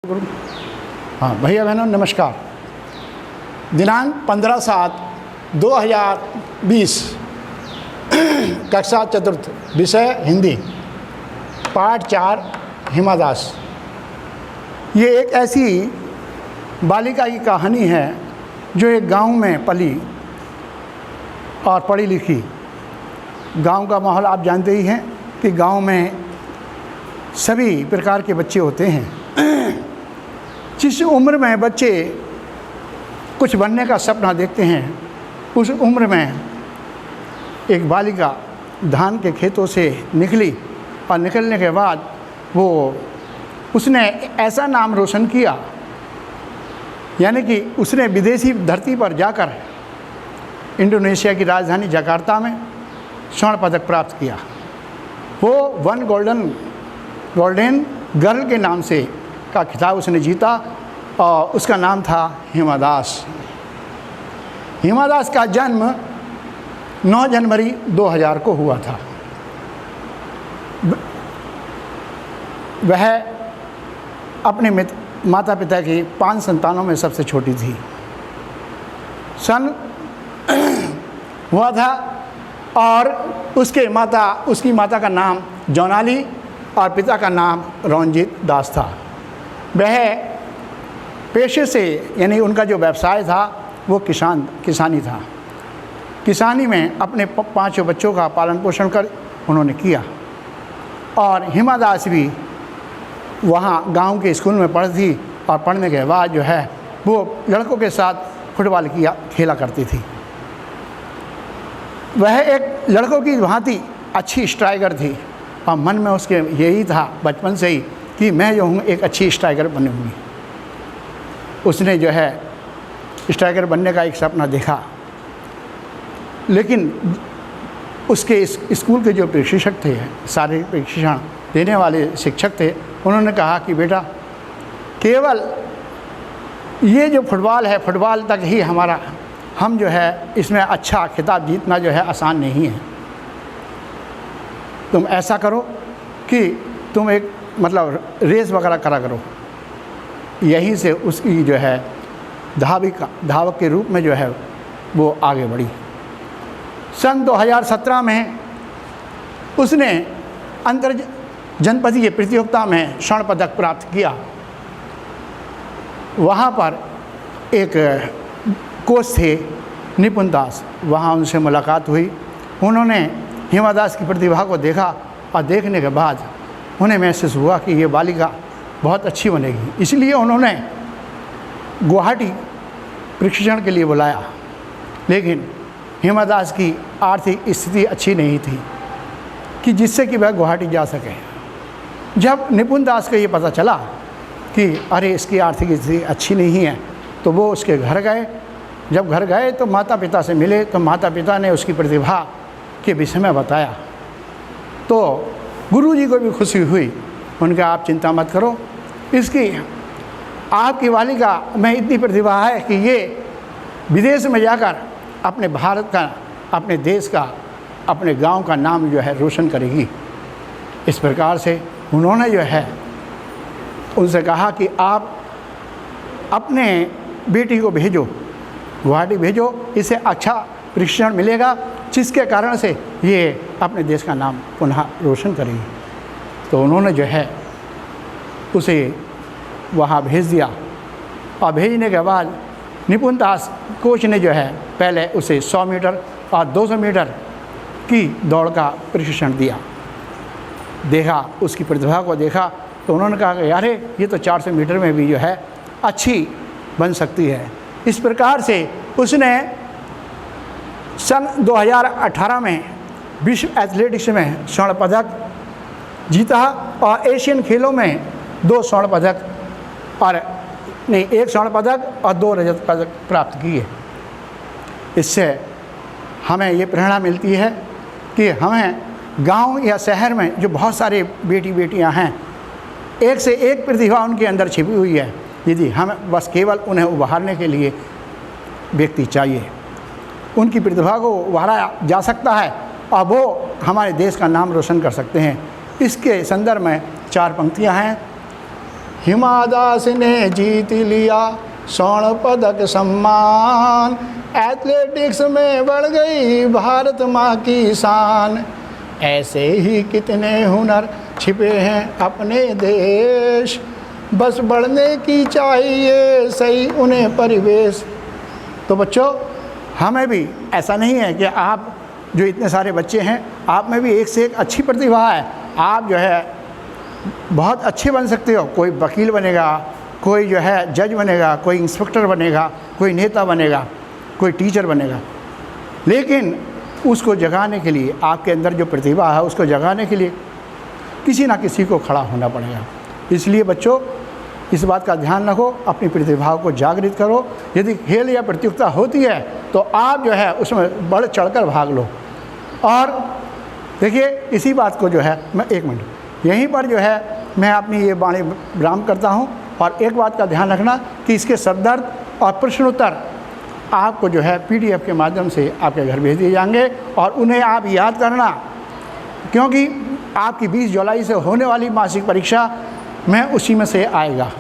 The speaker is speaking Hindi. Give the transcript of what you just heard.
हाँ भैया बहनों नमस्कार। दिनांक 15/7/2020 कक्षा चतुर्थ, विषय हिंदी, पाठ 4 हिमा दास। ये एक ऐसी बालिका की कहानी है जो एक गांव में पली और पढ़ी लिखी। गांव का माहौल आप जानते ही हैं कि गांव में सभी प्रकार के बच्चे होते हैं। जिस उम्र में बच्चे कुछ बनने का सपना देखते हैं, उस उम्र में एक बालिका धान के खेतों से निकली और निकलने के बाद उसने ऐसा नाम रोशन किया, यानी कि उसने विदेशी धरती पर जाकर इंडोनेशिया की राजधानी जकार्ता में स्वर्ण पदक प्राप्त किया। वो वन गोल्डन गर्ल के नाम से का खिताब उसने जीता और उसका नाम था हिमा दास। हिमा दास का जन्म 9 जनवरी 2000 को हुआ था। वह अपने माता पिता की 5 संतानों में सबसे छोटी थी। सन हुआ था और उसकी माता का नाम जौनाली और पिता का नाम रंजीत दास था। वह पेशे से, यानी उनका जो व्यवसाय था वो किसानी था। किसानी में अपने 5 बच्चों का पालन पोषण कर उन्होंने किया। और हिमा दास भी वहाँ गांव के स्कूल में पढ़ती और पढ़ने के बाद जो है वो लड़कों के साथ फुटबॉल खेला करती थी। वह एक लड़कों की भांति अच्छी स्ट्राइकर थी और मन में उसके यही था बचपन से ही कि मैं जो हूँ एक अच्छी स्ट्राइकर बनूँगी। उसने जो है स्ट्राइकर बनने का एक सपना देखा, लेकिन उसके स्कूल के जो प्रशिक्षक थे, शारीरिक प्रशिक्षण देने वाले शिक्षक थे, उन्होंने कहा कि बेटा केवल ये जो फुटबॉल है, फुटबॉल तक ही हम जो है इसमें अच्छा खिताब जीतना जो है आसान नहीं है। तुम ऐसा करो कि तुम एक रेस वगैरह करा करो। यहीं से उसकी जो है धावक के रूप में जो है वो आगे बढ़ी। सन 2017 में उसने अंतर जनपदीय प्रतियोगिता में स्वर्ण पदक प्राप्त किया। वहाँ पर एक कोच थे निपुण दास, वहाँ उनसे मुलाकात हुई। उन्होंने हिमा दास की प्रतिभा को देखा और देखने के बाद उन्हें महसूस हुआ कि ये बालिका बहुत अच्छी बनेगी। इसलिए उन्होंने गुवाहाटी प्रशिक्षण के लिए बुलाया, लेकिन हिमा दास की आर्थिक स्थिति अच्छी नहीं थी कि जिससे कि वह गुवाहाटी जा सके। जब निपुण दास को ये पता चला कि अरे इसकी आर्थिक स्थिति अच्छी नहीं है, तो वो उसके घर गए। जब घर गए तो माता पिता से मिले, तो माता पिता ने उसकी प्रतिभा के विषय में बताया। तो गुरुजी को भी खुशी हुई। उनका आप चिंता मत करो, इसकी आपकी बालिका में इतनी प्रतिभा है कि ये विदेश में जाकर अपने भारत का, अपने देश का, अपने गांव का नाम जो है रोशन करेगी। इस प्रकार से उन्होंने जो है उनसे कहा कि आप अपने बेटी को भेजो, गुवाहाटी भेजो, इसे अच्छा प्रशिक्षण मिलेगा जिसके कारण से ये अपने देश का नाम पुनः रोशन करेगी। तो उन्होंने जो है उसे वहाँ भेज दिया। और भेजने के बाद निपुण दास कोच ने जो है पहले उसे 100 मीटर और 200 मीटर की दौड़ का प्रशिक्षण दिया। देखा, उसकी प्रतिभा को देखा, तो उन्होंने कहा कि यार ये तो 400 मीटर में भी जो है अच्छी बन सकती है। इस प्रकार से उसने सन 2018 में विश्व एथलेटिक्स में स्वर्ण पदक जीता और एशियन खेलों में 2 स्वर्ण पदक और 1 स्वर्ण पदक और 2 रजत पदक प्राप्त किए। इससे हमें ये प्रेरणा मिलती है कि हमें गांव या शहर में जो बहुत सारे बेटियां हैं, एक से एक प्रतिभा उनके अंदर छिपी हुई है। यदि हम बस केवल उन्हें उभारने के लिए व्यक्ति चाहिए, उनकी प्रतिभा को उभारा जा सकता है और वो हमारे देश का नाम रोशन कर सकते हैं। इसके संदर्भ में 4 पंक्तियां हैं। हिमा दास ने जीत लिया स्वर्ण पदक सम्मान, एथलेटिक्स में बढ़ गई भारत माँ की शान। ऐसे ही कितने हुनर छिपे हैं अपने देश, बस बढ़ने की चाहिए सही उन्हें परिवेश। तो बच्चों, हमें भी ऐसा नहीं है कि आप जो इतने सारे बच्चे हैं, आप में भी एक से एक अच्छी प्रतिभा है, आप जो है बहुत अच्छे बन सकते हो। कोई वकील बनेगा, कोई जो है जज बनेगा, कोई इंस्पेक्टर बनेगा, कोई नेता बनेगा, कोई टीचर बनेगा। लेकिन उसको जगाने के लिए, आपके अंदर जो प्रतिभा है उसको जगाने के लिए किसी ना किसी को खड़ा होना पड़ेगा। इसलिए बच्चों, इस बात का ध्यान रखो, अपनी प्रतिभाओं को जागृत करो। यदि खेल या प्रतियोगिता होती है तो आप जो है उसमें बढ़ चढ़कर भाग लो। और देखिए, इसी बात को जो है मैं एक मिनट यहीं पर जो है मैं अपनी ये वाणी विराम करता हूँ। और एक बात का ध्यान रखना कि इसके शब्दार्थ और प्रश्नोत्तर आपको जो है PDF के माध्यम से आपके घर भेज दिए जाएंगे और उन्हें आप याद करना, क्योंकि आपकी 20 जुलाई से होने वाली मासिक परीक्षा में उसी में से आएगा।